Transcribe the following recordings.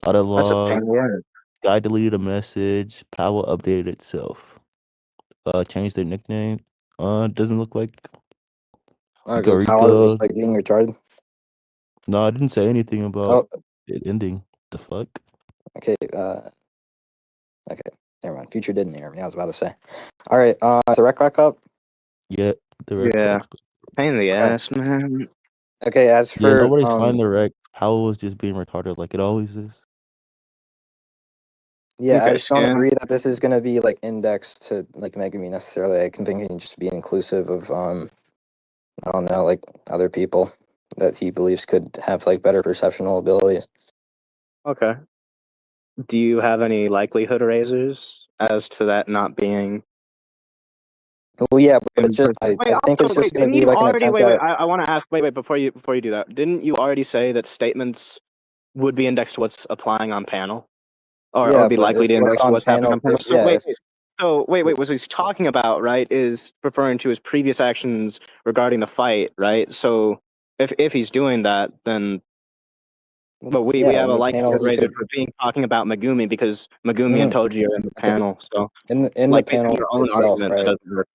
Out of That's a pain log. in the ass. Guy deleted a message. Powell updated itself. Changed their nickname. Doesn't look like Okay, Kyle is just Garika. like being retarded. No, I didn't say anything about Oh, it ending. The fuck? okay. Okay. Never mind. Future didn't hear me. I was about to say. All right. Is the rec back up? Yeah, the rec Yeah, clock's. pain in the Okay. ass, man. Okay. As Yeah, for nobody signed the rec. Powell was just being retarded like it always is. yeah, I Okay, just don't scan. agree that this is gonna be like indexed to like Megami necessarily. I can think it can just be inclusive of I don't know, like other people that he believes could have like better perceptional abilities. Okay. Do you have any likelihood erasers as to that not being Well, yeah, but in it's just person? Wait, I think also, it's just wait, gonna didn't be you like an already attempt wait, at wait, it. I want to ask, wait, before you do that, didn't you already say that statements would be indexed to what's applying on panel? Or Yeah, be but likely if to what's index to on what's happening panel, on panel. if yeah, if So wait, what he's talking about, right, is referring to his previous actions regarding the fight, right? So if he's doing that, then but we yeah, have in a the panel likelihood he raiser could for being talking about Megumi because Megumi and mhm, Toji are in the okay. panel. So In the like based on panel your own itself, argument, that right? doesn't work.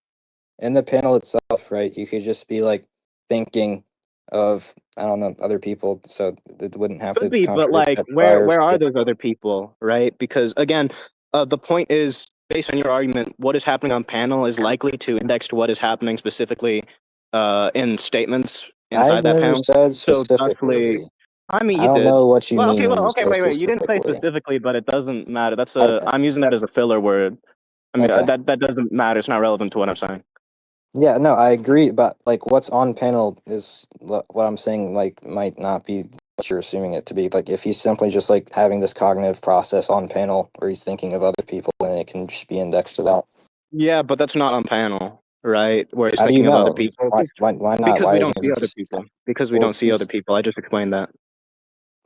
In the panel itself, right? You could just be like thinking of I don't know other people, so it wouldn't have Could to be, but contradict like that where prior where are statement. those other people, right? Because again, the point is based on your argument, what is happening on panel is likely to index to what is happening specifically in statements I've inside that never panel. said So thusly, specifically. I mean, I you don't did. know what you Well, mean okay, when well, you okay, say wait, you didn't say specifically. specifically, but it doesn't matter. I, I'm using that as a filler word. I mean, okay. that doesn't matter. It's not relevant to what I'm saying. Yeah, no, I agree, but like what's on panel is what I'm saying like might not be what you're assuming it to be. Like if he's simply just like having this cognitive process on panel where he's thinking of other people and it can just be indexed to that. Yeah, but that's not on panel, right? Where he's How do you thinking of other know? people. Why not? Because Why we don't isn't see he other just people. Because we well don't see other he's people. I just explained that.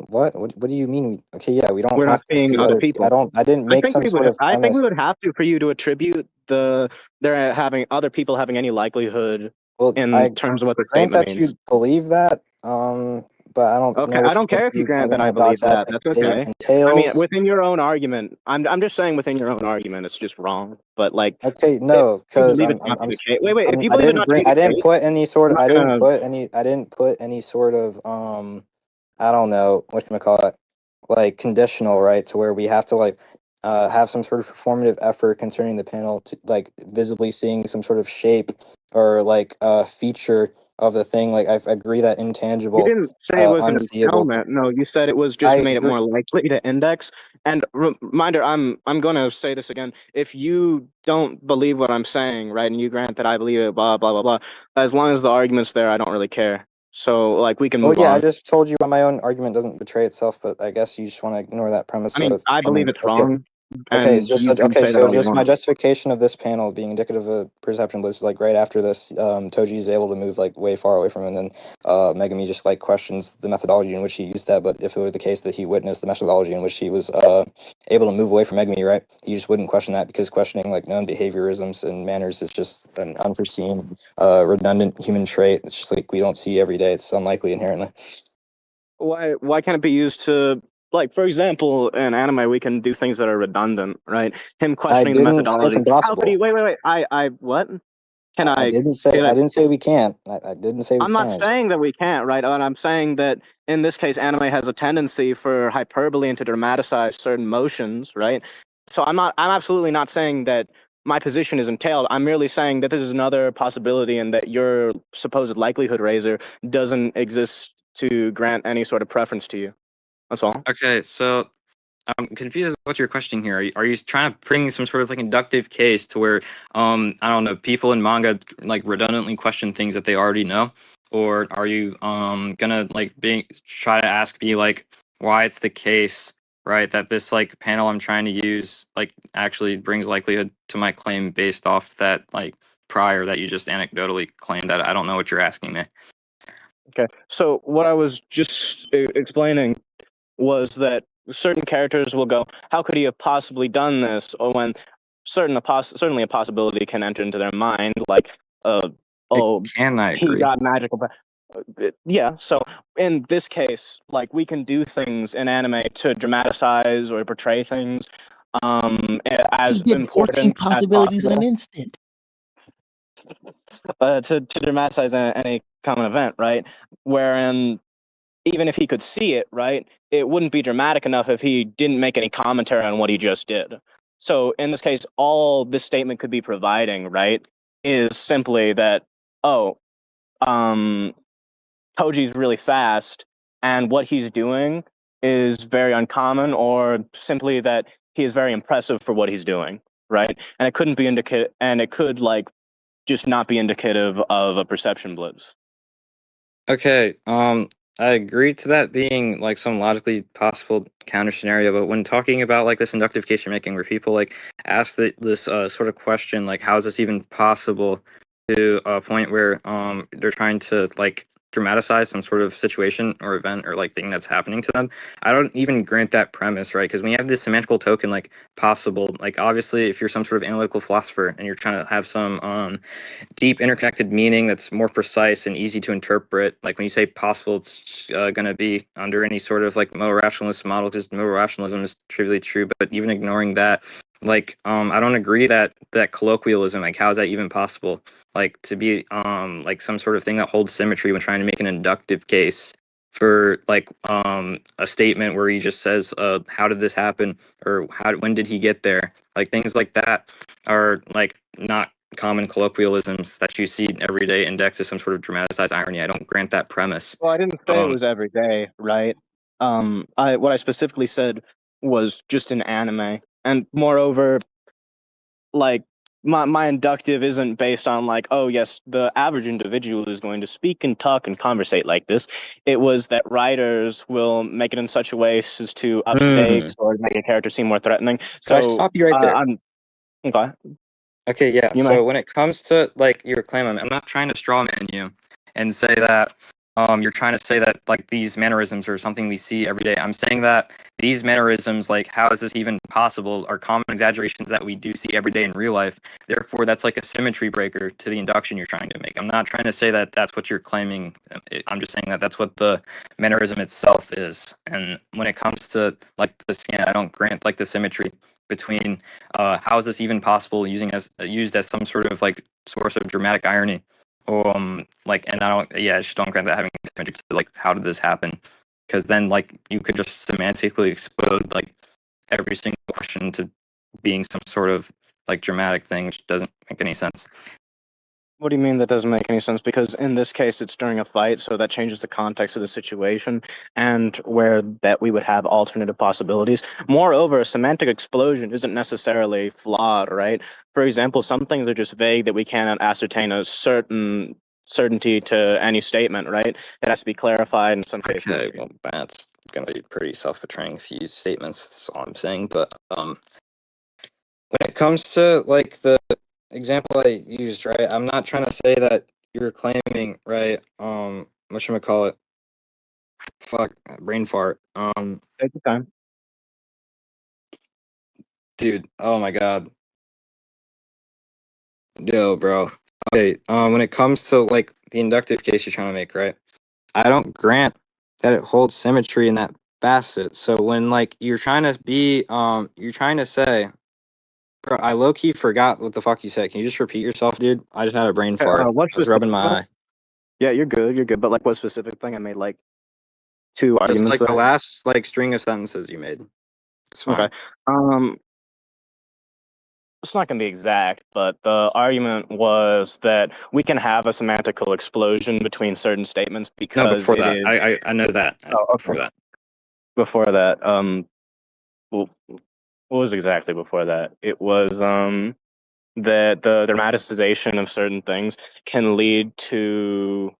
what do you mean? Okay, yeah, we don't We're not have to seeing see other other I people. don't I didn't make some sort of I think we premise. would have to for you to attribute there having other people having any likelihood Well, in I terms of what the grant statement that means. you believe that, but I don't Okay, know I if don't care if you you grant having that I that believe dots that. aspect That's okay. I mean, entails. within your own argument, I'm just saying within your own argument, it's just wrong. But like, Okay, if no, you because believe it not to be the case, if you I believe it didn't not to bring be the case, I'm not gonna. I didn't put any sort of I don't know whatchamacallit, like conditional, right, to where we have to like have some sort of performative effort concerning the panel to like visibly seeing some sort of shape or like feature of the thing. Like I agree that You intangible, didn't say it was an unseeable. entailment. No, you said it was I just made it agree. more likely to index. And reminder, I'm going to say this again. If you don't believe what I'm saying, right, and you grant that I believe it, blah blah blah blah, as long as the argument's there, I don't really care. So like we can Well, move yeah, I on. just told you my own argument doesn't betray itself, but I guess you just want to ignore that premise. I So mean, it's, I believe it's okay. wrong, Okay, it's and just you can okay. say that So all you just my want. justification of this panel being indicative of perception was like right after this, Toji is able to move like way far away from him, and then Megami just like questions the methodology in which he used that. But if it were the case that he witnessed the methodology in which he was able to move away from Megami, right? You just wouldn't question that because questioning like known behaviorisms and manners is just an unforeseen, redundant human trait. It's just like we don't see every day. It's unlikely inherently. Why can't it be used to like for example in anime we can do things that are redundant, right? Him I questioning the didn't say it's methodology. How could he impossible. wait. I what? Can I can I I didn't say we can't. I didn't say we I'm not can't. saying that we can't, right? And I'm saying that in this case, anime has a tendency for hyperbole and to dramatize certain motions, right? So I'm absolutely not saying that my position is entailed. I'm merely saying that this is another possibility and that your supposed likelihood raiser doesn't exist to grant any sort of preference to you. That's all. Okay, so I'm confused as to what you're questioning here. Are you trying to bring some sort of like inductive case to where I don't know, people in manga like redundantly question things that they already know, or are you gonna like try to ask me like why it's the case, right, that this like panel I'm trying to use like actually brings likelihood to my claim based off that like prior that you just anecdotally claimed that I don't know what you're asking me. Okay. So what I was just explaining was that certain characters will go, "How could he have possibly done this?" Or when certainly a possibility can enter into their mind, like, It "Oh, can, I he agree. got magical." Yeah, so in this case, like we can do things in anime to dramatize or portray things He as did 14 important as possibilities in an possible, instant. to dramatize any common event, right? Wherein even if he could see it, right, it wouldn't be dramatic enough if he didn't make any commentary on what he just did. So in this case, all this statement could be providing, right, is simply that, oh, um, Toji's really fast, and what he's doing is very uncommon, or simply that he is very impressive for what he's doing, right? And it couldn't be indicative, and it could like just not be indicative of a perception blitz. Okay, I agree to that being like some logically possible counter scenario, but when talking about like this inductive case you're making, where people like ask this sort of question, like how is this even possible, to a point where they're trying to like dramatize some sort of situation or event or like thing that's happening to them, I don't even grant that premise, right? Because when you have this semantical token like possible, like obviously if you're some sort of analytical philosopher and you're trying to have some deep interconnected meaning that's more precise and easy to interpret. Like when you say possible, it's going to be under any sort of like modal rationalist model, because modal rationalism is trivially true. But even ignoring that, like I don't agree that colloquialism, like how is that even possible? Like to be like some sort of thing that holds symmetry when trying to make an inductive case for like a statement where he just says how did this happen, or when did he get there, like things like that are like not common colloquialisms that you see every day indexed as some sort of dramatized irony. I don't grant that premise. Well, I didn't say it Um, was every day, right? What I specifically said was just in anime, and moreover, like my inductive isn't based on like, oh yes, the average individual is going to speak and talk and conversate like this. It was that writers will make it in such a way as to up hmm. stakes or make a character seem more threatening. Could I So stop you right there? I'm okay. Okay, yeah. You may. So when it comes to like your claim, I'm not trying to straw man you and say that you're trying to say that like these mannerisms are something we see every day. I'm saying that these mannerisms, like how is this even possible, are common exaggerations that we do see every day in real life. Therefore, that's like a symmetry breaker to the induction you're trying to make. I'm not trying to say that that's what you're claiming. I'm just saying that that's what the mannerism itself is. And when it comes to like the scan, I don't grant like the symmetry between how is this even possible used as some sort of like source of dramatic irony, like, and I don't, yeah, I just don't grant that having semantics to like how did this happen, because then like you could just semantically explode like every single question to being some sort of like dramatic thing, which doesn't make any sense. What do you mean that doesn't make any sense? Because in this case, it's during a fight, so that changes the context of the situation, and where that we would have alternative possibilities. Moreover, a semantic explosion isn't necessarily flawed, right? For example, some things are just vague that we cannot ascertain a certain certainty to any statement, right? It has to be clarified in some cases. Okay, well, that's gonna be pretty self-betraying if you use statements. That's all I'm saying. But when it comes to like the example I used, right, I'm not trying to say that you're claiming, right, whatchamacallit, fuck, brain fart. Take your time. Dude, oh my god. Yo, bro. Okay, when it comes to like the inductive case you're trying to make, right? I don't grant that it holds symmetry in that facet. So when like you're trying to say, bro, I low key forgot what the fuck you said. Can you just repeat yourself, dude? I just had a brain fart. What I was rubbing specific my thing? eye. Yeah, you're good. You're good. But like, what specific thing? I made like two Just arguments like the there. last like string of sentences you made. It's Okay. fine. Um, it's not going to be exact, but the argument was that we can have a semantical explosion between certain statements No, because before it that. is. I know that. Oh, Before okay. that. Before that, well, what was exactly before that? It was that the dramatization of certain things can lead to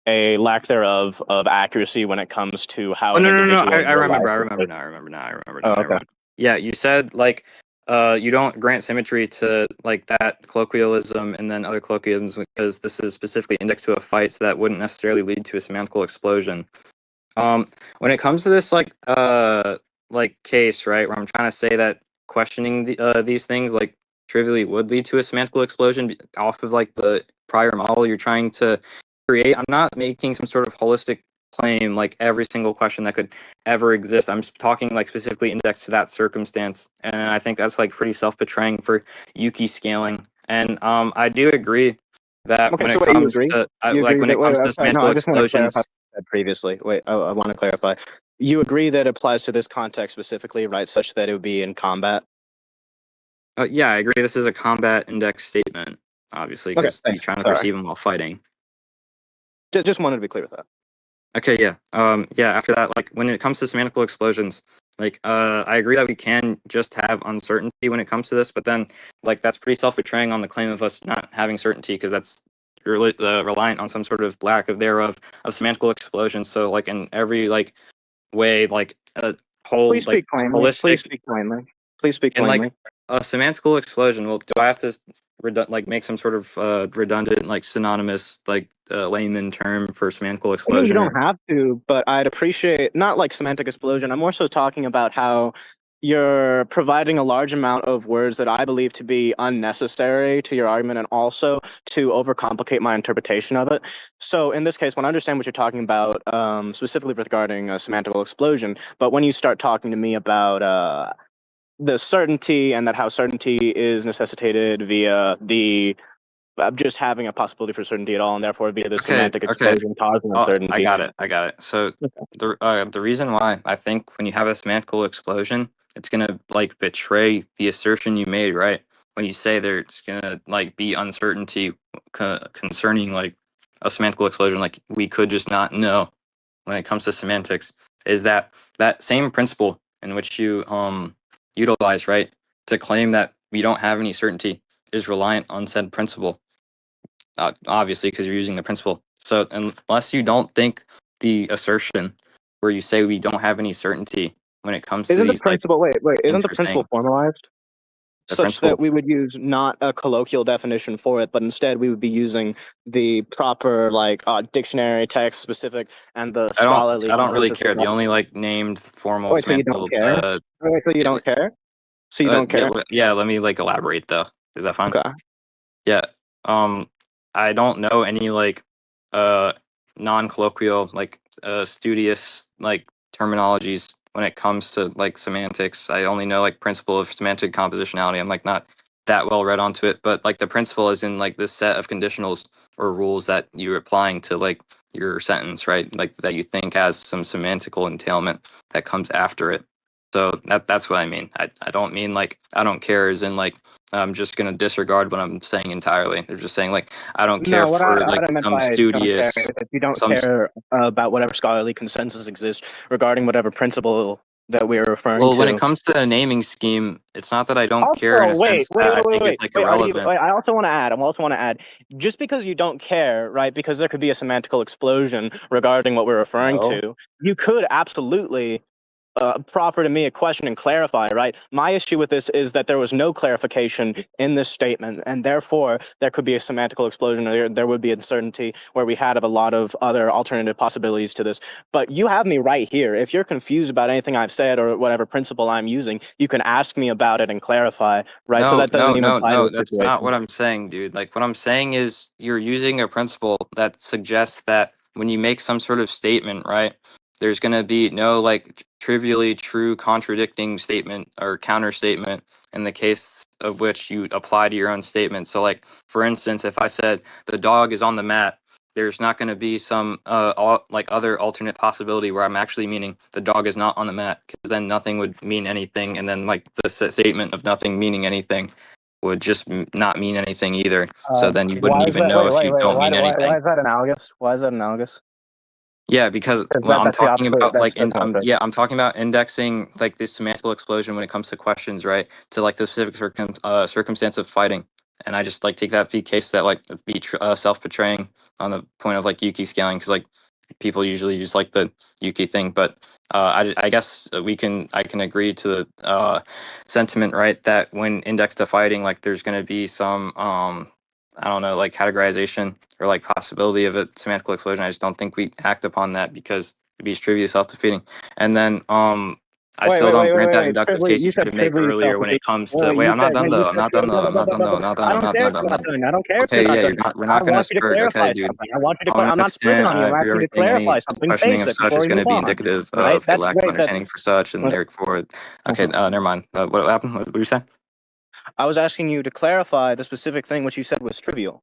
a lack thereof of accuracy when it comes to how Oh an no no no! individual in I real remember. life I is. remember now. I remember now. I remember now. Oh, Never okay. mind. Yeah, you said like you don't grant symmetry to like that colloquialism and then other colloquialisms because this is specifically indexed to a fight, so that wouldn't necessarily lead to a semantical explosion. When it comes to this like case, right, where I'm trying to say that questioning these things like trivially would lead to a semantical explosion off of like the prior model you're trying to create. I'm not making some sort of holistic claim like every single question that could ever exist. I'm talking like specifically indexed to that circumstance, and I think that's like pretty self-betraying for Yuki scaling. And I do agree that Okay, when so it wait, you comes agree? to You like agree when that? it Wait, comes I'm to sorry. No, semantical I just want to clarify explosions. what you said previously. Wait, I want to clarify. You agree that it applies to this context specifically, right? Such that it would be in combat. Yeah, I agree. This is a combat index statement, obviously, Okay, because you're thanks. trying to Sorry, perceive them while fighting. just wanted to be clear with that. Okay, yeah. Yeah, after that, like when it comes to semantical explosions, like I agree that we can just have uncertainty when it comes to this, but then like that's pretty self-betraying on the claim of us not having certainty because that's reliant on some sort of lack of thereof of semantical explosions. So like in every like way, like a whole Please like speak plainly. Please holistic speak plainly. Please speak and like plainly. a semantical explosion. Well, do I have to like make some sort of redundant like synonymous like layman term for semantical I mean, you explosion don't or have to, but I'd appreciate not like semantic explosion. I'm more so talking about how you're providing a large amount of words that I believe to be unnecessary to your argument and also to overcomplicate my interpretation of it. So, in this case, when I understand what you're talking about, specifically regarding a semantical explosion, but when you start talking to me about the certainty and that how certainty is necessitated via the just having a possibility for certainty at all, and therefore via the okay, semantic okay. explosion causing Oh, I uncertainty. got it. I got it. So the reason why I think when you have a semantical explosion, it's gonna like betray the assertion you made, right? When you say there's gonna like be uncertainty concerning like a semantical explosion, like we could just not know when it comes to semantics, is that that same principle in which you utilize, right, to claim that we don't have any certainty is reliant on said principle, obviously, because you're using the principle. So unless you don't think the assertion where you say we don't have any certainty when it comes to Isn't the these like principle wait, isn't things the we're principle saying, formalized the such that principle. we would use not a colloquial definition for it, but instead we would be using the proper like dictionary text specific and the scholarly I don't really consensus care. The regarding. only like named formal Wait, so you don't semantical care? Wait, so you don't care? So you don't yeah, care? yeah, let me like elaborate though. Is that fine? Okay. Yeah. Um, I don't know any like uh non-colloquial like studious like terminologies when it comes to like semantics. I only know like principle of semantic compositionality. I'm like not that well read onto it, but like the principle is in like this set of conditionals or rules that you're applying to like your sentence, right? Like that you think has some semantical entailment that comes after it. So that's what I mean. I don't mean like I don't care as in like I'm just gonna disregard what I'm saying entirely. They're just saying like I don't care No, for like what I meant some by don't care studious is if you don't some care about whatever scholarly consensus exists regarding whatever principle that we are referring well when it to. comes to the naming scheme, it's not that I don't care in Also, a sense that I think it's like wait. Are you? irrelevant. Wait, I also want to add. I also want to add. Just because you don't care, right? Because there could be a semantical explosion regarding what we're referring No. to. You could absolutely proffer to me a question and clarify, right? My issue with this is that there was no clarification in this statement, and therefore there could be a semantical explosion, or there would be uncertainty where we had a lot of other alternative possibilities to this. But you have me right here. If you're confused about anything I've said or whatever principle I'm using, you can ask me about it and clarify, right? So No, that doesn't no, even no, apply to no. the That's not situation. what I'm saying, dude. Like what I'm saying is you're using a principle that suggests that when you make some sort of statement, right, there's going to be no like trivially true contradicting statement or counter statement in the case of which you apply to your own statement. So like for instance, if I said the dog is on the mat, there's not going to be some like other alternate possibility where I'm actually meaning the dog is not on the mat, because then nothing would mean anything, and then like the statement of nothing meaning anything would just not mean anything either. So then you wouldn't Why is even that? know if you don't mean Why anything. is that analogous? Why is that analogous? Yeah, because Because well, I'm that's the talking opposite. about like, That's not fair. I'm talking about indexing like this semantical explosion when it comes to questions, right? To like the specific circumstance of fighting, and I just like take that be case that like be self-betraying on the point of like Yuki scaling, because like people usually use like the Yuki thing, but I guess I can agree to the sentiment, right? That when indexed to fighting, like there's going to be some I don't know, like categorization or like possibility of a semantical explosion. I just don't think we act upon that because it'd be trivially self-defeating. And then I still don't grant that Wait. inductive Trivally, case you you tried said to make trivally earlier when self-defeating. it comes No, to. Wait, you I'm not said done no. You though. I'm said not done though. I'm not done though. I'm not done. I I'm don't not care done. if you're I'm not not done. done. I don't care if you're Okay, not yeah, done. you're not. We're I not gonna want you to spurt. Okay, clarify dude. something. I want you to. I'll I'm not spitting understand on you. I'm for asking you to everything. Any clarify something questioning of basic such before is we going to move be on. indicative Right? of a That's lack of great. That. understanding for such, and therefore, okay, never mind. What happened? What did you say? I was asking you to clarify the specific thing which you said was trivial.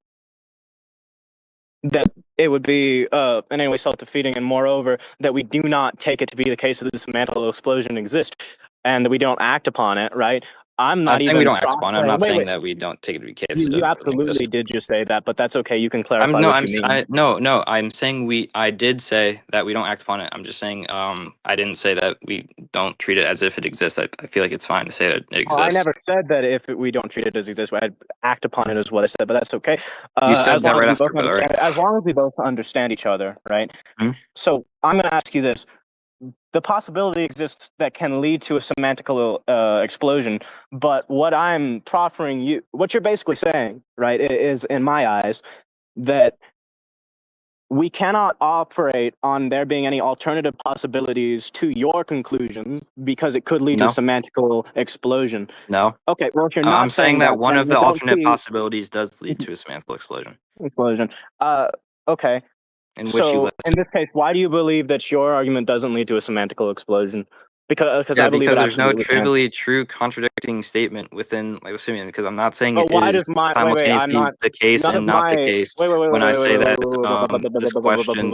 That it would be in any way self-defeating, and moreover, that we do not take it to be the case that this mantle explosion exists, and that we don't act upon it, right? I'm I'm not saying we even don't act upon it. I'm saying, not saying wait. that we don't take it to be case You it doesn't really absolutely exist. did just say that, but that's okay. You can I'm clarify no, what you mean. no. I'm saying I did say that we don't act upon it. I'm just saying I didn't say that we don't treat it as if it exists. I feel like it's fine to say that it Oh, I exists. never said that if we don't treat it as exist, I'd act upon it is what I said, but that's okay. You said As that long as right we after, both but all right. understand, as long as we both understand each other, right? Hmm? So I'm going to ask you this: the possibility exists that can lead to a semantical explosion, but what I'm proffering you, what you're basically saying, right, is in my eyes that we cannot operate on there being any alternative possibilities to your conclusion because it could lead to a No, semantical explosion. no. Okay, well, if you're I'm not saying saying that that, one then of you the don't alternate see possibilities does lead to a semantical explosion, explosion. Okay, in which you so list. in this case, why do you believe that your argument doesn't lead to a semantical explosion? Because Yeah, I believe because it there's no absolutely can. trivially true contradicting statement within like assuming because I'm not saying But it why is does my wait? I'm simultaneously not. the case None and of not the my case when I say that this question.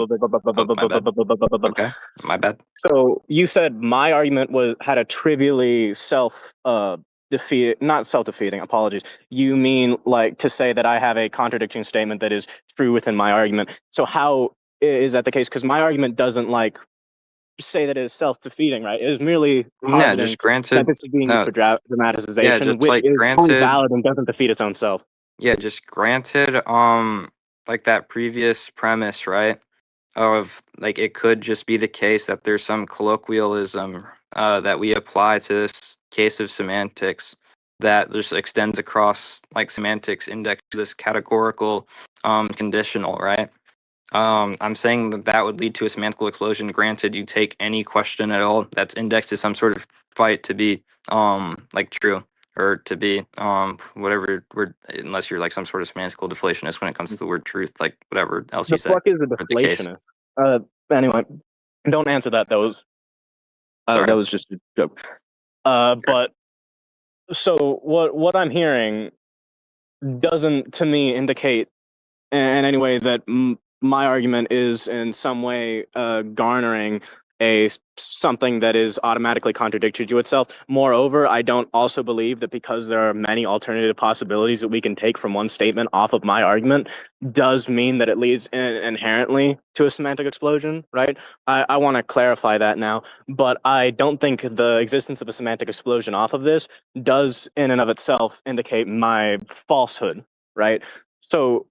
Oh, my bad. wait. Okay, my bad. So you said my argument had a trivially self defeat, not self defeating. Apologies. You mean like to say that I have a contradicting statement that is true within my argument? So how is that the case? Because my argument doesn't like say that it is self defeating, right? It is merely Yeah, positing just that granted. this is being used No, for yeah, dramatization, just which like is fully granted. valid and doesn't defeat its own self. Yeah, just granted. Like that previous premise, right? Of like it could just be the case that there's some colloquialism that we apply to this case of semantics that just extends across like semantics index to this categorical conditional, right? I'm saying that that would lead to a semantical explosion. Granted, you take any question at all that's indexed to some sort of fight to be like true or to be whatever word, unless you're like some sort of semantical deflationist when it comes to the word truth, like whatever else you The say fuck is a or the case. deflationist? Anyway, don't answer that. That Sorry. was just a joke. But so what I'm hearing doesn't to me indicate in any way that my argument is in some way garnering something that is automatically contradictory to itself. Moreover, I don't also believe that because there are many alternative possibilities that we can take from one statement off of my argument does mean that it leads inherently to a semantic explosion, right? I want to clarify that now, but I don't think the existence of a semantic explosion off of this does in and of itself indicate my falsehood, right? So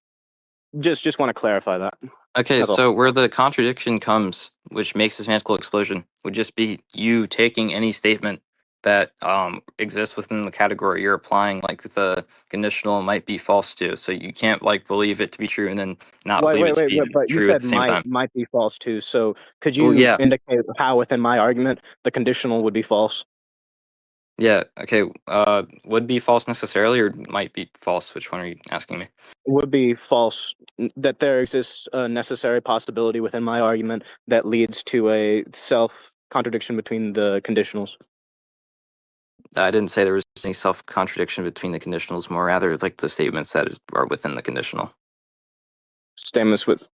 just want to clarify that. Okay, That's all. so where the contradiction comes, which makes this magical explosion, would just be you taking any statement that exists within the category you're applying, like the conditional might be false to. So you can't like believe it to be true and then not believe it to be But you true at said the same time. might be false too. So could Well, you yeah, indicate how within my argument the conditional would be false? yeah, okay. Would be false necessarily, or might be false? Which one are you asking me? Would be false that there exists a necessary possibility within my argument that leads to a self contradiction between the conditionals. I didn't say there was any self contradiction between the conditionals, more rather like the statements that are within the conditional. Statements with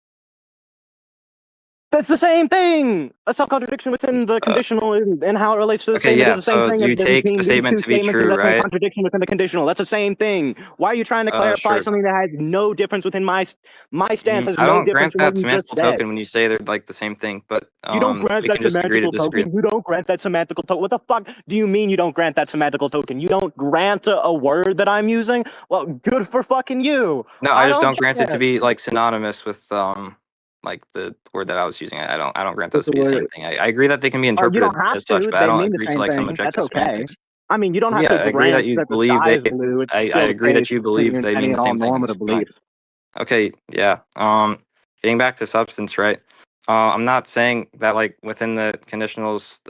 that's the same thing. A self contradiction within the Uh, conditional and how it relates to the okay, statement is yeah. the same So thing as you take between a these statement two to be statements, and true, that's a right? contradiction within the conditional. That's the same thing. Why are you trying to clarify Sure. something that has no difference within my stance has I no don't difference grant in what that you just semantical said. token when you say they're like the same thing, but You don't grant we that can just agree to semantical disagree. token. You don't grant that semantical token. What the fuck do you mean you don't grant that semantical token? You don't grant a word that I'm using? Well, good for fucking you. No, I I just don't don't grant it to care. be like synonymous with like the word that I was using. I don't grant What's those the to be the same word? thing. I agree that they can be You don't interpreted have as such, to. but I They don't mean the agree to same like some thing. That's objective okay. semantics. I mean, you don't have Yeah, to I agree that grant you that the believe sky they. is blue. It's I still the agree that case you believe between they any mean the and all same thing. It's normative fine. beliefs. Okay, yeah. Getting back to substance, right? I'm not saying that like within the conditionals,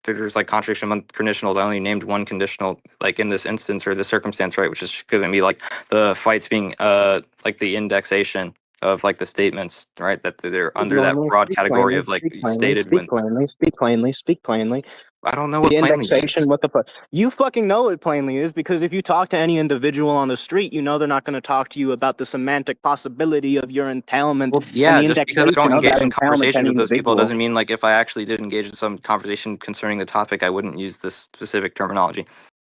there's like contradiction among conditionals. I only named one conditional, like in this instance or the circumstance, right? Which is going to be like the fights being like the indexation of like the statements, right? That they're under that broad category of like stated when. Speak plainly. I don't know what The plainly means. indexation, what the fuck? You fucking know what plainly is, because if you talk to any individual on the street, you know they're not going to talk to you about the semantic possibility of your entailment. Well, and yeah, the just because I indexation don't of engage that in entailment to conversation any with those people individual. doesn't mean like if I actually did engage in some conversation concerning the topic, I wouldn't use this specific terminology.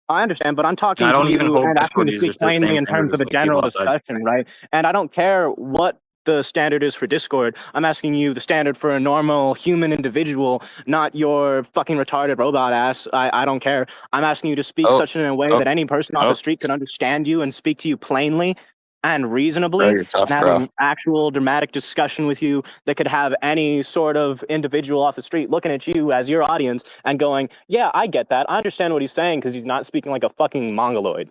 I understand, but I'm And talking I to don't even you hold and asking Discord you to speak users to the plainly same in terms standard of as a like general people outside. discussion, right? And I don't care what the standard is for Discord. I'm asking you the standard for a normal human individual, not your fucking retarded robot ass. I don't care. I'm asking you to speak such in a way that any person off the street can understand you and speak to you plainly and reasonably, Bro, you're tough, and have bro. an actual dramatic discussion with you that could have any sort of individual off the street looking at you as your audience and going, yeah, I get that. I understand what he's saying, because he's not speaking like a fucking mongoloid.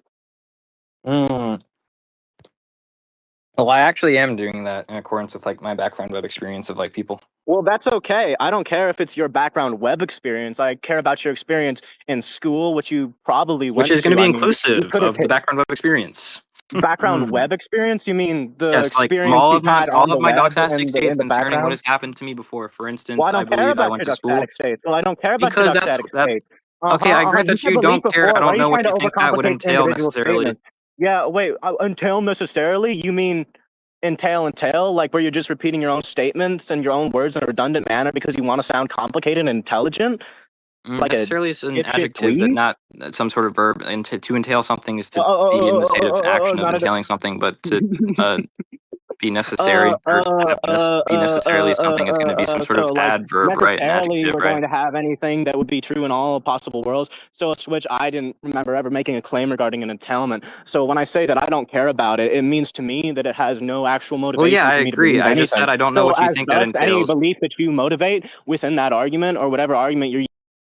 Well, I actually am doing that in accordance with like my background web experience of like people. Well, that's okay. I don't care if it's your background web experience. I care about your experience in school, which you probably went Which to. is going to be I mean, inclusive of the background web experience. background web experience? You mean the Yes, like experience all you of my had on the web doxastic and states in the concerning what background? has happened to me before. For Well, instance, I I don't care believe I about went your to school doxastic states. Well, I don't care about your because that's doxastic that. states. Okay, I grant You that said you belief don't care. before. I Why don't are you know what trying to you think that would overcomplicate entail individual necessarily. statements? Yeah, wait, entail necessarily? You mean entail, like where you're just repeating your own statements and your own words in a redundant manner because you want to sound complicated and intelligent? Like a Necessarily is an dipshit adjective that dweeb? not some sort of verb. And to entail something is to be in the state of action of Not a entailing something, but to be necessary or to have be necessarily something, it's going to be some sort so of like adverb, right? An necessarily adjective, we're right? going to have anything that would be true in all possible worlds, so as to which I didn't remember ever making a claim regarding an entailment. So when I say that I don't care about it, it means to me that it has no actual Well, yeah, motivation I for me to agree. believe I just anything. said I don't know So what you as think that thus any entails. belief that you motivate within that argument, or whatever argument you're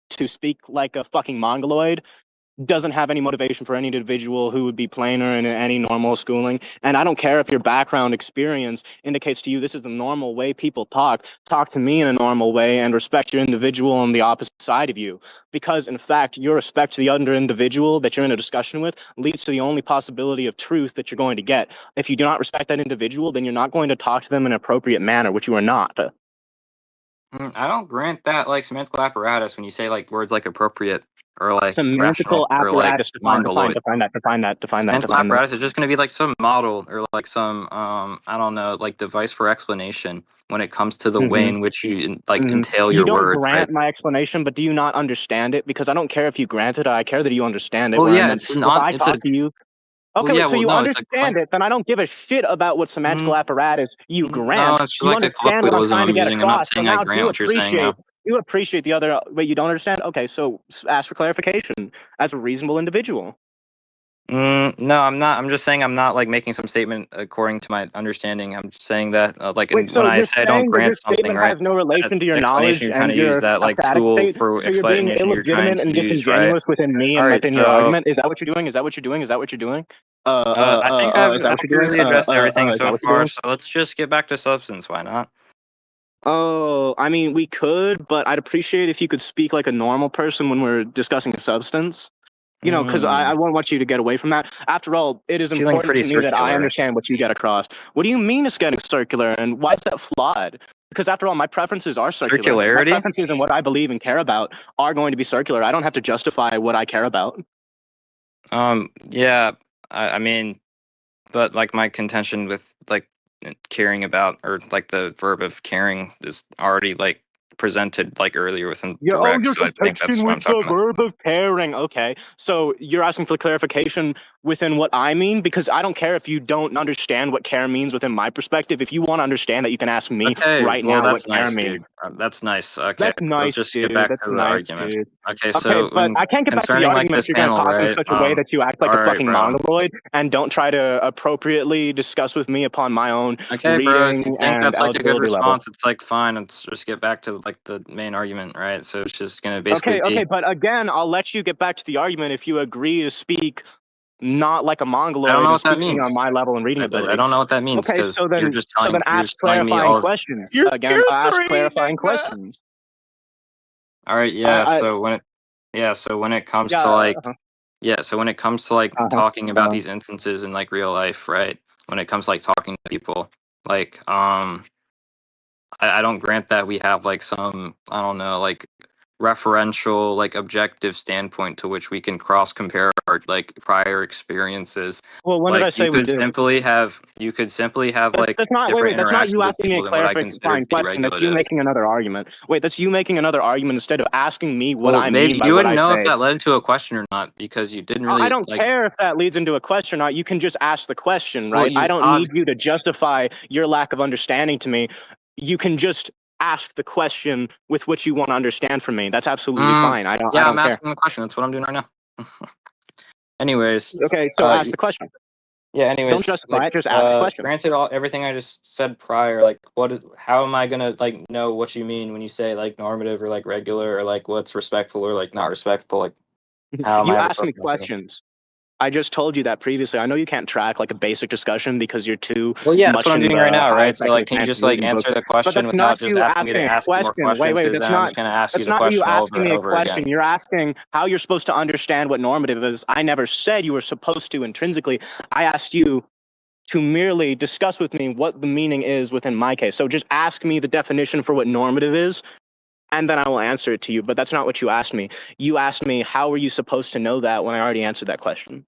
to speak like a fucking mongoloid, doesn't have any motivation for any individual who would be plainer in any normal schooling. And I don't care if your background experience indicates to you this is the normal way people talk. Talk to me in a normal way and respect your individual on the opposite side of you. Because in fact, your respect to the other individual that you're in a discussion with leads to the only possibility of truth that you're going to get. If you do not respect that individual, then you're not going to talk to them in an appropriate manner, which you are not. I don't grant that like semantical apparatus when you say like words like appropriate or like Semantical rational or like apparatus. Define mongoloid. that. Semantical apparatus is just going to be like some model or like some I don't know, like device for explanation when it comes to the way in which you like entail You your don't words, right? grant my explanation, but do you not understand it? Because I don't care if you grant it. I care that you understand it. Well, Where and yeah, then if I it's a talk to you, well, okay, yeah, wait, so well, you no, it's a understand it, then I don't give a shit about what semantical mm, apparatus you no, grant. it's just You like a understand what I'm colloquialism trying to I'm get using. I'm not across. So saying I now, do grant what you're saying now. you appreciate the other? Wait, you don't understand? Okay, so ask for clarification as a reasonable individual. No, I'm not. I'm just saying I'm not like making some statement according to my understanding. I'm just saying that like, Wait, and when so I you're say I don't saying that your grant something, statement right? has no relation As to your explanation, knowledge you're trying and to use your that like ecstatic tool state? for So you're being explanation you're trying illegitimate to and use, right? disingenuous within me All and right, within your so argument? Is that what you're doing? Is that what you're doing? Is that what you're doing? I think I've Is that what you're doing? accurately addressed everything Is that so what you're far. doing? So let's just get back to substance. Why not? Oh, I mean, we could, but I'd appreciate if you could speak like a normal person when we're discussing a substance. You know, because I won't want you to get away from that. After all, it is Feeling important pretty to me that I circular. understand what you get across. What do you mean it's getting circular, and why is that flawed? Because after all, my preferences are circular. My Circularity? preferences and what I believe and care about are going to be circular. I don't have to justify what I care about. Yeah. I mean, but like my contention with like caring about or like the verb of caring is already like presented like earlier within the rec. Your So I think that's contention what I'm with the talking about. verb of caring. Okay, so you're asking for clarification within what I mean, because I don't care if you don't understand what care means within my perspective. If you want to understand that, you can ask me Okay, right well now what that's care nice, means. dude. That's nice. Okay, That's nice, let's just get dude. back That's to the nice, argument. dude. Okay, Okay, so but I can't get back to the concerning like argument this if you're going to panel, talk in right? such a way that you act like All a right, fucking bro. mongoloid and don't try to appropriately discuss with me upon my own Okay, bro. If reading you think and that's like a good eligibility level. response, it's like fine. Let's just get back to like the main argument, right? So it's just gonna basically Okay, be. but again, I'll let you get back to the argument if you agree to speak not like a I don't mongoloid know and what that speak to me on means. my level and reading I ability. don't know what that means Okay, because you're just so then ask telling me clarifying all of. questions. You're Again, ask catering, clarifying nigga. questions. All right, yeah. I So when it comes yeah. to like so when it comes to like Uh-huh. talking about these instances in like real life, right? When it comes to like talking to people, like I don't grant that we have like some, I don't know, like referential, like objective standpoint to which we can cross compare our like prior experiences. Well, when did I Like say we do? you could simply have like That's not. different Wait. That's not you interactions with asking me a people than what I consider to clarifying be question. That's you regulative. making another argument. Wait, that's you making another argument instead of asking me what Well, I maybe mean by you what wouldn't I know if say. that led into a question or not because you didn't I really don't like. care if that leads into a question or not. You can just ask the question, Well, right? I don't need you to justify your lack of understanding to me. You can just ask the question with which you want to understand from me. That's absolutely fine. I yeah, I'm don't care. asking a question. That's what I'm doing right now. Anyways, Okay, so ask the question. yeah. Don't Anyways, justify it. Just ask the question. granted, everything I just said prior, like, how am I gonna like know what you mean when you say like normative or like regular or like what's respectful or like not respectful? Like, how am I You ever ask me supposed to know? questions. I just told you that previously. I know you can't track like a basic discussion because you're too Well, yeah, that's much what I'm in doing right the now, high right? So, like, executive can you science just of like reading answer books. the But question that's not without just you asking me to asking a ask more question. Wait, questions? Because that's then I'm not just gonna ask you that's the not you question over asking and me a over again. question. You're asking how you're supposed to understand what normative is. I never said you were supposed to intrinsically. I asked you to merely discuss with me what the meaning is within my case. So just ask me the definition for what normative is, and then I will answer it to you. But that's not what you asked me. You asked me how were you supposed to know that when I already answered that question.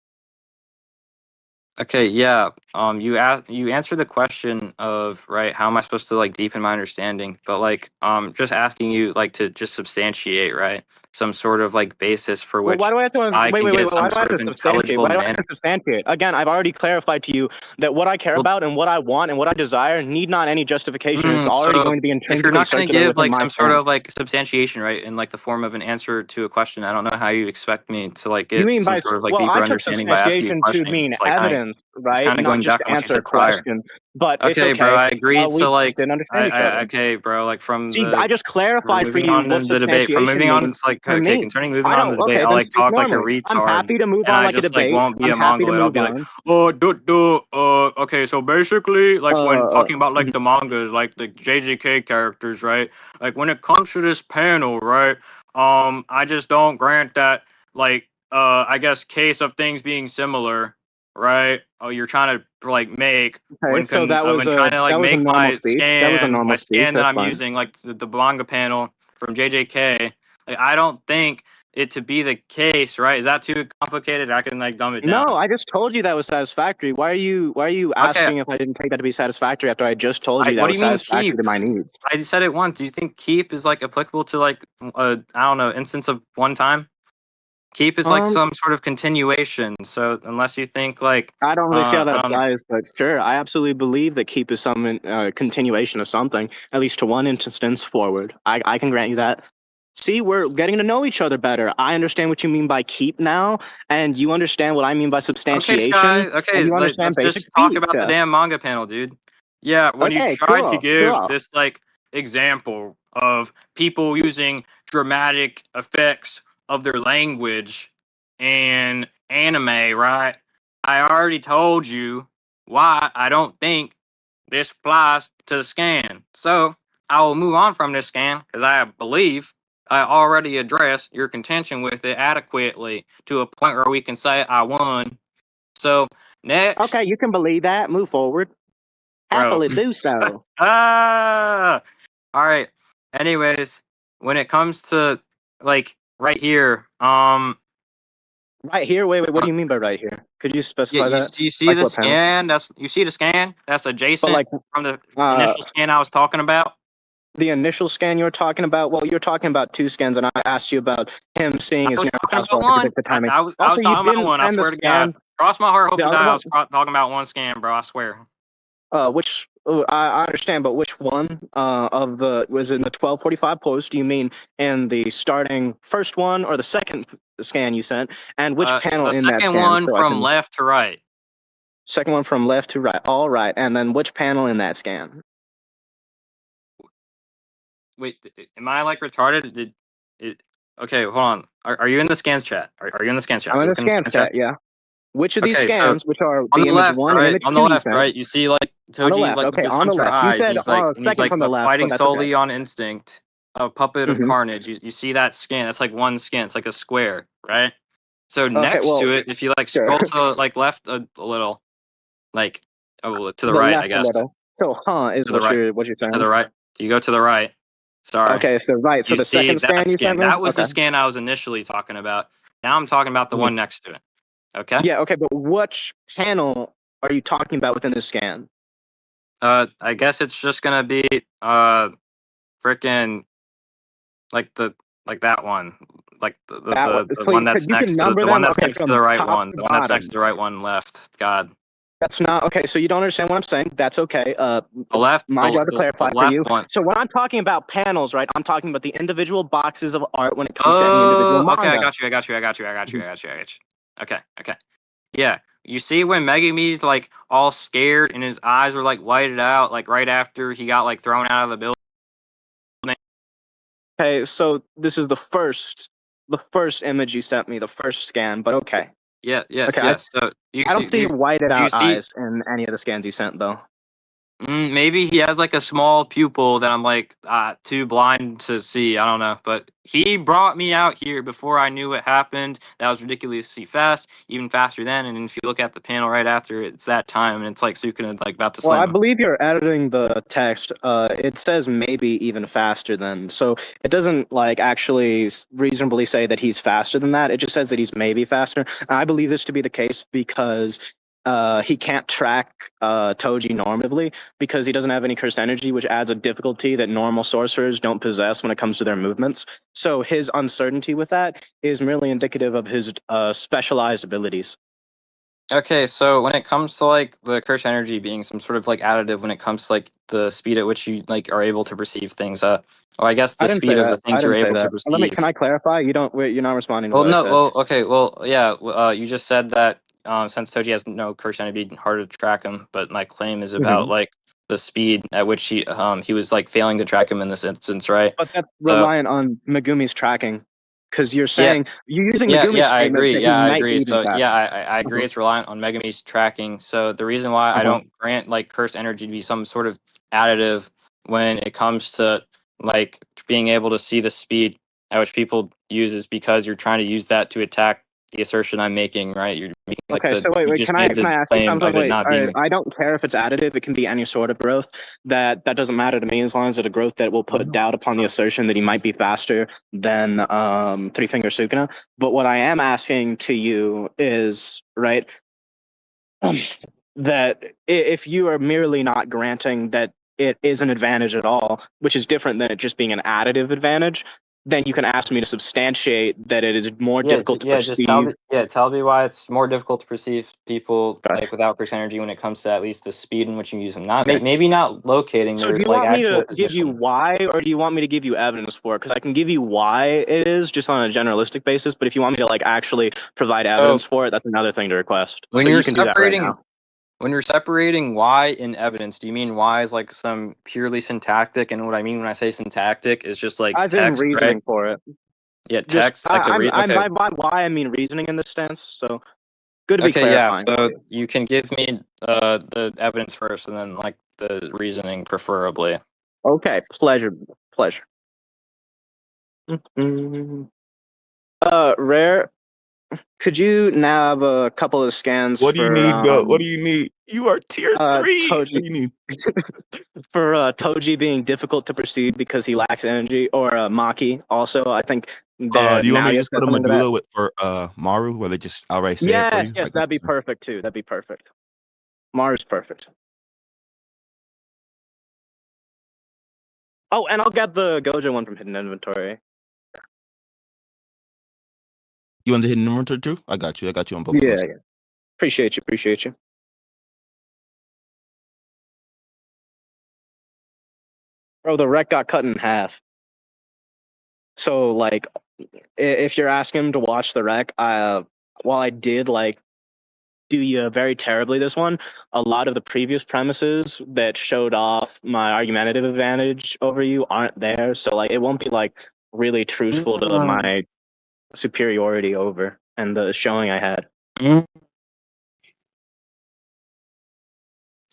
Okay, yeah. You answered the question of right. How am I supposed to like deepen my understanding? But like, just asking you like to just substantiate right some sort of like basis for Well, why which do I have to I can wait? get Why some do I have sort to of substantiate? intelligible Why do I have manner. to substantiate? Again, I've already clarified to you that what I care Well, about and what I want and what I desire need not any justification. It's already so going to be if you're intrinsically not going to circular give within like my some sort stance. of like substantiation, right, in like the form of an answer to a question, I don't know how you expect me to like You get mean some by sort of like well, I deeper took understanding by asking you substantiation to questions. mean evidence, It's right? kind of Not going just back to on what you answer a said prior. question. But it's Okay, bro, okay. I agreed. We So just like, didn't understand each other. okay, bro, like from See, I the just we're clarified for moving you on what in the debate. From substantiation moving on, means it's like to okay, me. concerning moving I on in don't. the debate, Okay, I'll then like speak talk like a normally. I'm retard, happy to move and on I like a just like debate. won't be I'm a happy to mongoloid. I'll move be like, on. oh, okay, so basically, like when talking about like Mhm. the mangas, like the JJK characters, right? Like when it comes to this panel, right? I just don't grant that, like, I guess case of things being similar, right? Oh, you're trying to like make Okay, so that was when a trying to like that was a make normal speech. That was a normal my speech. scan that That's I'm fine. using, like the manga panel from JJK. Like, I don't think it to be the case, right? Is that too complicated? I can like dumb it No, down. I just told you that was satisfactory. Why are you Okay, asking if I didn't take that to be satisfactory after I just told you that what do was you mean satisfactory keep? to my needs? I said it once. Do you think keep is like applicable to like I don't know instance of one time? Keep is like Um, some sort of continuation. So unless you think like I don't really see how that I don't know. applies, but sure, I absolutely believe that keep is some continuation of something, at least to one instance forward. I can grant you that. See, we're getting to know each other better. I understand what you mean by keep now, and you understand what I mean by Okay, substantiation, Sky. Okay, and you understand let's basic just talk speech. about the damn manga panel, dude. Yeah, when you Okay, tried to cool, give cool. this like example of people using dramatic effects of their language in anime, right? I already told you why I don't think this applies to the scan. So I will move on from this scan because I believe I already addressed your contention with it adequately to a point where we can say I won. So next, Okay, you can believe that. Move forward. bro. Happily do so. Ah, all right. Anyways, when it comes to like right here, Right here? Wait, what do you mean by right here? Could you yeah, specify that? you see Like the what panel? scan? You see the scan? That's But adjacent like from the uh initial scan I was talking about. the initial scan you were talking about, well, you're talking about two scans, and I asked you about him seeing I his was nearest talking house about phone. I could one. predict the timing. I Also, was you talking about didn't one. I send the swear to God. scan. Cross my heart, hope The to other die. I one, was talking about one scan, bro. I swear. which I understand, but which one of the was in the 1245 post? Do you mean in the starting first one or the second scan you sent? And which panel The in that second scan? one So I from can left to right. second one from left to right. All right, and then which panel in that scan? Wait, am I like retarded? Did it? Okay, hold on. Are you in the scans chat? Are you in the scans chat? I'm You in the looking in the scan scan chat? chat. Yeah. Which of these Okay, so scans, which are on the the image left, one and right? image On the two you left, sent? right? You see like On the Toji left. like with Okay, his on the hunter left. You eyes. said He's like and he's second like from the left, but fighting that's okay. solely on instinct. a puppet of Mhm. Carnage. You see that skin? That's like one skin. It's like a square, right? So Okay, next well, to it, if you like sure. scroll to like left a little, like to the The right, I left a guess. little. So, is To the what right. you're To saying. the right. You go to the right. Sorry. Okay, it's the right. So You the see second that scan you scan. sent me. That was the Okay. scan I was initially talking about. Now I'm talking about the Mhm. one next to it. Okay. Yeah. Okay, but which panel are you talking about within the scan? I guess it's just gonna be freaking like the like that one. Like That one. the So one that's you can next to number the one them. that's Okay, next to the from right top one. to The one that's next to bottom. the right one left. God. That's not okay. So you don't understand what I'm saying. That's okay. The left My job to the clarify for left you. one. So when I'm talking about panels, right, I'm talking about the individual boxes of art when it comes to any individual Oh, okay, I manga. got you. Okay, okay. Yeah. You see when Megumi's like all scared and his eyes were like whited out, like right after he got like thrown out of the building. Okay, so this is the first image you sent me, the first scan. But okay, Yeah, yes, okay, yes. So you I don't see see whited you out see eyes in any of the scans you sent though. maybe he has like a small pupil that I'm like too blind to see. I don't know, but he brought me out here before I knew what happened. That was ridiculously fast, even faster then. And if you look at the panel right after, it's that time, and it's like Sukuna like about to Well, slam I him. believe you're editing the text. It says maybe even faster than. So it doesn't like actually reasonably say that he's faster than that. It just says that he's maybe faster. And I believe this to be the case because he can't track Toji normatively because he doesn't have any cursed energy, which adds a difficulty that normal sorcerers don't possess when it comes to their movements. So his uncertainty with that is merely indicative of his specialized abilities. Okay, so when it comes to like the curse energy being some sort of like additive when it comes to like the speed at which you like are able to perceive things, I guess I the didn't say speed of the that. I things you're didn't say able to that. Let me. Can I perceive. clarify? You're not responding to Well, what I no, said. well, okay, well, yeah, you just said that since Toji has no curse energy, it'd be harder to track him. But my claim is about Mhm. like the speed at which he was like failing to track him in this instance, right? But that's So reliant on Megumi's tracking, because yeah, you're using yeah, Megumi's I statement agree. that he Yeah, I might be agree. even So yeah, faster. I agree. Uh-huh. It's reliant on Megumi's tracking. So the reason why I Uh-huh. don't grant like cursed energy to be some sort of additive when it comes to like being able to see the speed at which people use is because you're trying to use that to attack the assertion I'm making. Right? You're making like Okay, so wait, you wait. just Can I made can the I ask you claim something? of it Wait, not being. I don't care if it's additive. It can be any sort of growth. That doesn't matter to me as long as it's a growth that will put doubt upon the assertion that he might be faster than Three Finger Sukuna. But what I am asking to you is right. That if you are merely not granting that it is an advantage at all, which is different than it just being an additive advantage, then you can ask me to substantiate that it is more Yeah, difficult to yeah. Just tell perceive. me. Yeah, tell me why it's more difficult to perceive people Okay. like without cursed energy when it comes to at least the speed in which you use them. Not Okay. maybe not locating So do their you like want me actual to give you position. why, or do you want me to give you evidence for it? Because I can give you why it is just on a generalistic basis, but if you want me to like actually provide So evidence for it, that's another thing to request. when So you're you can do that right now. separating why in evidence, do you mean why is like some purely syntactic? And what I mean when I say syntactic is just like As in text, right? reasoning for it. Yeah, Just text like the read. I'm Okay, by why I mean reasoning in this stance. So good to be okay, yeah. clarifying for So you. you can give me the evidence first, and then like the reasoning, preferably. Okay, pleasure, pleasure. Mhm. Rare. Could you nab a couple of scans What do you for need, bro? What do you need? You are tier 3. Toji What do you need? for Toji being difficult to perceive because he lacks energy, or Maki also? I think that Do you want me to Nadia just go said to something to that. Medulla with for Maru, where they just outright say it for Yes, you? yes, Like, that'd be perfect too. That'd be perfect. Mars perfect. Oh, and I'll get the Gojo one from hidden inventory. you want the hidden number too? I got you. I got you on both of Yeah, those. yeah. Appreciate you. Appreciate you. Bro, the wreck got cut in half. So like, if you're asking him to watch the wreck, while I did like do you very terribly this one, a lot of the previous premises that showed off my argumentative advantage over you aren't there. So like, it won't be like really truthful to Mm. my superiority over and the showing I had. Mm.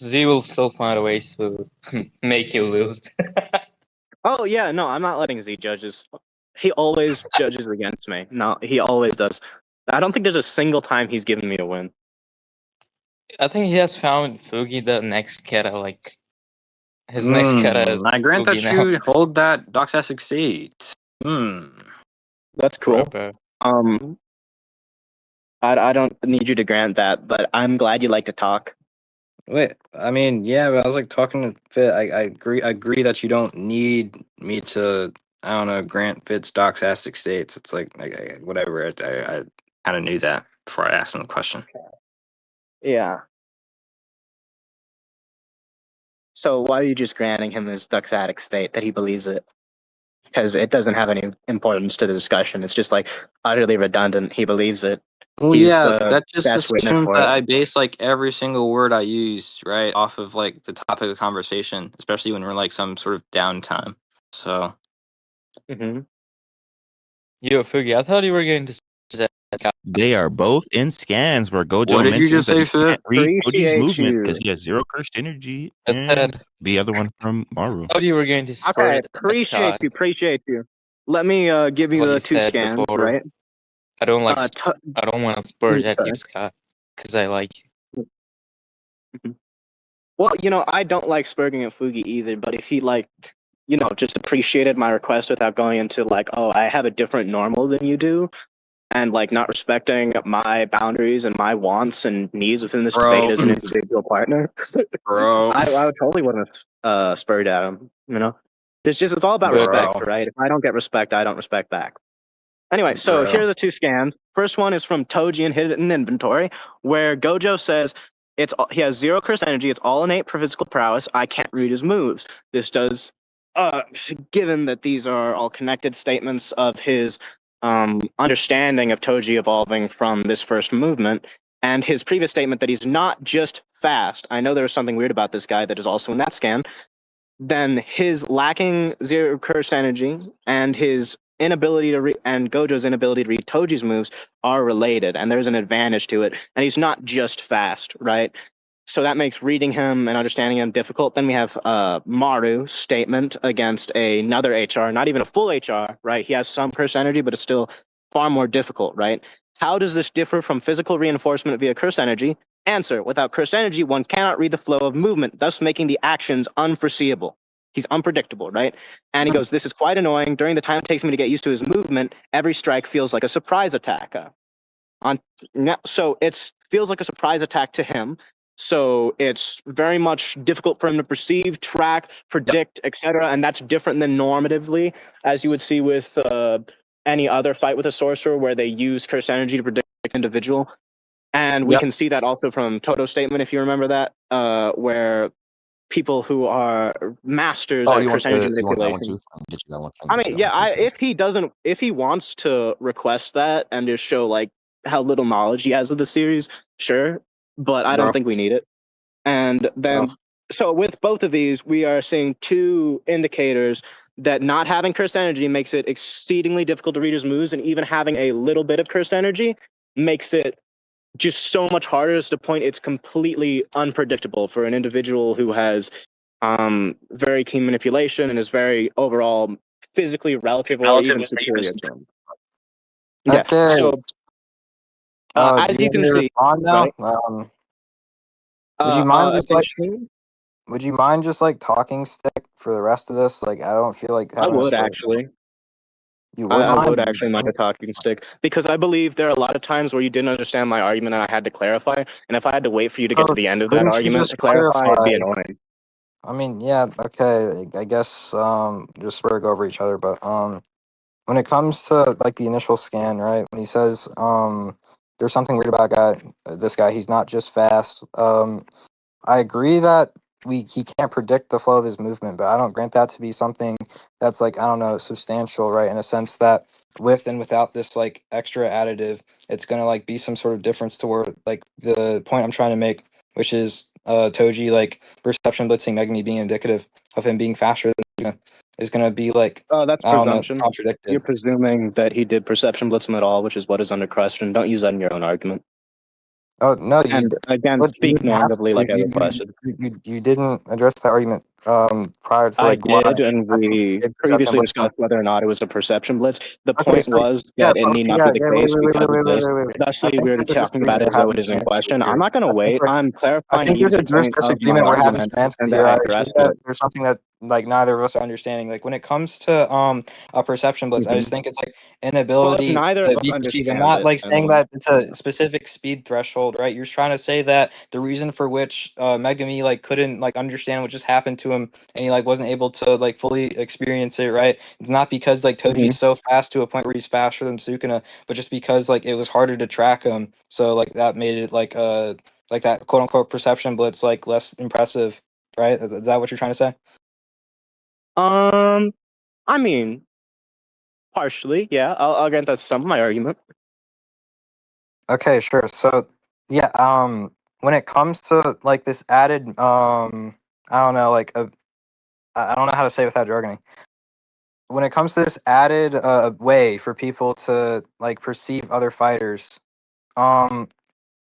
Z will still find a way to make you lose. Oh yeah, no, I'm not letting Z judges. He always judges against me. No, he always does. I don't think there's a single time he's given me a win. I think he has found Foogii the next keta, like his next keta is I grant Foogii that now. you hold that doxastic state. That's cool. Bro. I don't need you to grant that, but I'm glad you like to talk. Wait, I mean, yeah, but I was like talking to Fit. I agree that you don't need me to, I don't know, grant Fit's doxastic states. It's like whatever. I Kind of knew that before I asked him the question. Yeah. So why are you just granting him his doxatic state that he believes it? Because it doesn't have any importance to the discussion. It's just like utterly redundant. He believes it. Well, He's yeah, the that just best witness assumes for that it. I base like every single word I use right off of like the topic of conversation, especially when we're like some sort of downtime. So Mm-hmm. Yo, Foogii, I thought you were going to say that. They are both in scans where what Gojo did you mentions just that say, he Fit? can't read Toji's Appreciate movement because you. he has zero cursed energy, I and said, the other one from Maru. I thought you were going to spur Okay, that Sky. appreciate you. Let me give That's you what the you two said scans, before. right? I don't like. Uh, t- I don't want to spur at you, sorry. Sky, because I like you. Well, I don't like spurging at Fugi either, but if he just appreciated my request without going into like, oh, I have a different normal than you do, and like not respecting my boundaries and my wants and needs within this debate Bro, as an individual partner, bro, I would totally want to spurred at him. It's all about But respect, bro, right? If I don't get respect, I don't respect back. Anyway, so here are bro. the two scans. First one is from Toji and Hidden Inventory, where Gojo says he has zero curse energy. It's all innate for physical prowess. I can't read his moves. This does, given that these are all connected statements of his understanding of Toji evolving from this first movement, and his previous statement that he's not just fast. I know there was something weird about this guy that is also in that scan. Then his lacking zero cursed energy and his inability to and Gojo's inability to read Toji's moves are related, and there's an advantage to it. And he's not just fast, right? So that makes reading him and understanding him difficult. Then we have Maru's statement against another HR, not even a full HR, right? He has some curse energy, but it's still far more difficult, right? How does this differ from physical reinforcement via curse energy? Answer: without cursed energy, one cannot read the flow of movement, thus making the actions unforeseeable. He's unpredictable, right? And he goes, this is quite annoying. During the time it takes me to get used to his movement, every strike feels like a surprise attack. So it feels like a surprise attack to him. So it's very much difficult for him to perceive, track, predict, etc. And that's different than normatively, as you would see with any other fight with a sorcerer where they use curse energy to predict an individual. And we Yep. can see that also from Toto's statement, if you remember that, where people who are masters Oh, at you curse want energy you want that one manipulation. too? I can get you that one. I can I get mean, you that yeah, one too. if he wants to request that and just show like how little knowledge he has of the series, sure, but I don't Bro. think we need it. And Bro. then, so with both of these, we are seeing two indicators that not having cursed energy makes it exceedingly difficult to read his moves, and even having a little bit of cursed energy makes it just so much harder. To the point it's completely unpredictable for an individual who has very keen manipulation and is very overall physically relative or even superior to him. Yeah. Okay. So Do as you you want me can to see, respond now? right? Would you mind just like Eventually, talking stick for the rest of this? Like, I don't feel like I having a would story. actually. You would I mind? would actually like a talking stick, because I believe there are a lot of times where you didn't understand my argument and I had to clarify. And if I had to wait for you to get to Oh, the end of that couldn't you argument just to clarify, it'd clarify? be annoying. I mean, yeah, okay. I guess just swear over each other, but when it comes to like the initial scan, right? When he says there's something weird about this guy, he's not just fast. I agree that he can't predict the flow of his movement, but I don't grant that to be something that's like, I don't know, substantial, right? In a sense that with and without this like extra additive, it's gonna like be some sort of difference to where like the point I'm trying to make, which is Toji like perception blitzing Megami being indicative of him being faster than Suna, is gonna be like, Oh, that's I don't know, presumption. You're contradicted. presuming that he did perception blitz him at all, which is what is under question. Don't use that in your own argument. Oh no, And again, but you speak didn't have normatively to. like I requested. You didn't address that argument prior to I like why did, and I think we a perception previously blitz. discussed whether or not it was a perception blitz. The Okay, point so was yeah, that it need not yeah, be the yeah. case because of this. Wait. I Thusly, think we're there's a talking about disagreement it we're as though having it is in semantically question. I'm here. not going to wait. I'm I clarifying think there's a each point of my disagreement we're having argument, semantically and here. then I I addressed think that it. there's something that like neither of us are understanding. Like when it comes to a perception blitz, I just think it's like Well, if inability neither of to us be perceived. I'm understands not it, like saying then that it's a specific speed threshold, right? You're trying to say that the reason for which Megami like couldn't like understand what just happened to him and he like wasn't able to like fully experience it, right? It's not because like Toji's so fast to a point where he's faster than Sukuna, but just because like it was harder to track him. So like that made it like that quote unquote perception blitz like less impressive, right? Is that what you're trying to say? I mean, partially, yeah. I'll grant that's some of my argument. Okay, sure. So yeah, when it comes to like this added I don't know, like I don't know how to say it without jargoning. When it comes to this added way for people to like perceive other fighters, um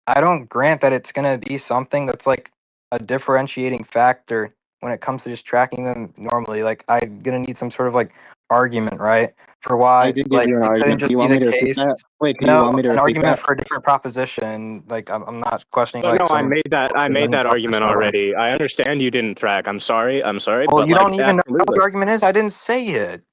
I don't grant that it's gonna be something that's like a differentiating factor when it comes to just tracking them normally. Like I'm gonna need some sort of like argument, right? For I why did give like you an it couldn't argument. Do just you be want the me to repeat case. that? Wait, do you No, want me to an repeat argument that? for a different proposition. Like I'm not questioning But like no, I some made that. I made that proposition argument or whatever. already. I understand you didn't track. I'm sorry. I'm sorry, Well, but you like, don't even know what the absolutely. argument is. I didn't say it.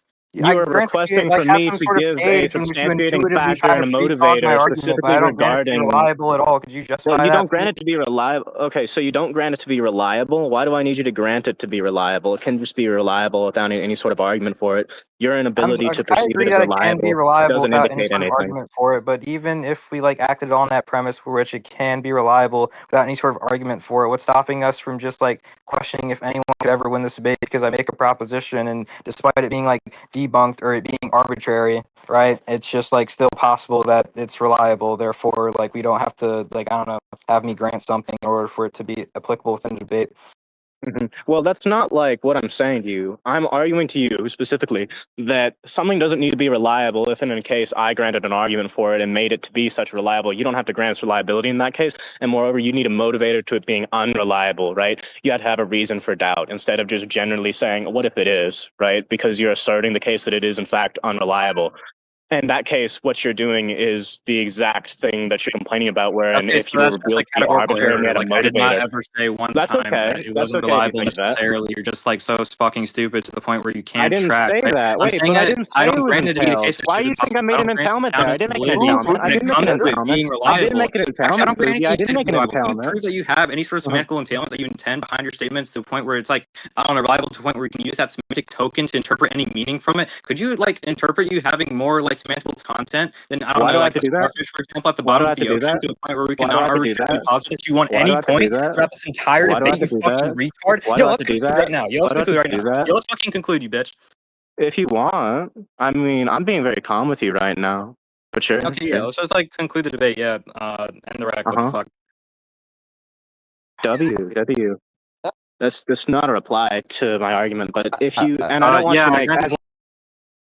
I You are grant that you requesting like for have me some to sort of give a gauge in which you substantiating intuitively factor try and to a precog my motivator argument, but specifically I don't grant it to be regarding. reliable at all. Could you Well, justify you that don't for me? grant it to be reliable. Okay, so you don't grant it to be reliable. Why do I need you to grant it to be reliable? It can just be reliable without any sort of argument for it. Your inability to I perceive it agree as that it can be reliable reliable doesn't without any indicate sort of anything. argument for it. But even if we like acted on that premise for which it can be reliable without any sort of argument for it, what's stopping us from just like questioning if anyone could ever win this debate? Because I make a proposition, and despite it being like debunked or it being arbitrary, right? It's just like still possible that it's reliable. Therefore, like we don't have to like I don't know have me grant something in order for it to be applicable within the debate. Well, that's not like what I'm saying to you. I'm arguing to you specifically that something doesn't need to be reliable if, in a case, I granted an argument for it and made it to be such reliable. You don't have to grant its reliability in that case. And moreover, you need a motivator to it being unreliable, right? You had to have a reason for doubt instead of just generally saying, what if it is, right? Because you're asserting the case that it is, in fact, unreliable. In that case, what you're doing is the exact thing that you're complaining about, wherein Okay, so if you were that's just revealed a to be categorical arbitrary and you error. had a Like I did not motivator, ever say one that's time okay. that it That's wasn't okay if you reliable think that. necessarily. You're just like so fucking stupid to the point where you I can't didn't track, say right? that. I'm Wait, saying but I that didn't say I it don't was grant it to be the entailed. case, which Why is do you think I impossible. I made an don't grant entailment there? I soundness didn't and make an validity entailment. I when it didn't make an comes to it entailment. being I didn't reliable. make an Actually, I entailment, don't grant Foogii. anything I you didn't said make being an reliable. Can you entailment. prove that you have any sort of semantical entailment that you intend behind your statements to the point where it's like, I don't know, reliable to the point where you can use that semantic token to interpret any meaning from it? Could you like interpret you having more like semantical content than, I don't Why know, do I have like to a do that? starfish, for example, at the Why do bottom I of have to the do ocean that? to the point where we can Why do I have to do arbitrarily that? posit that you want Why do I any have to do point that? throughout this entire Why do I have debate, to you do fucking that? retard? Why do Yo, I have let's to do conclude right that? now. Yo, Why let's do I have to conclude right do now. that? Yo, let's fucking conclude, you bitch. If you want. I mean, I'm being very calm with you right now. But sure, Okay, yeah, sure. let's just like conclude the debate. Yeah, end the rec. What the Uh-huh. fuck? W. That's not a reply to my argument, but if you, and I don't want you Yeah, to I make granted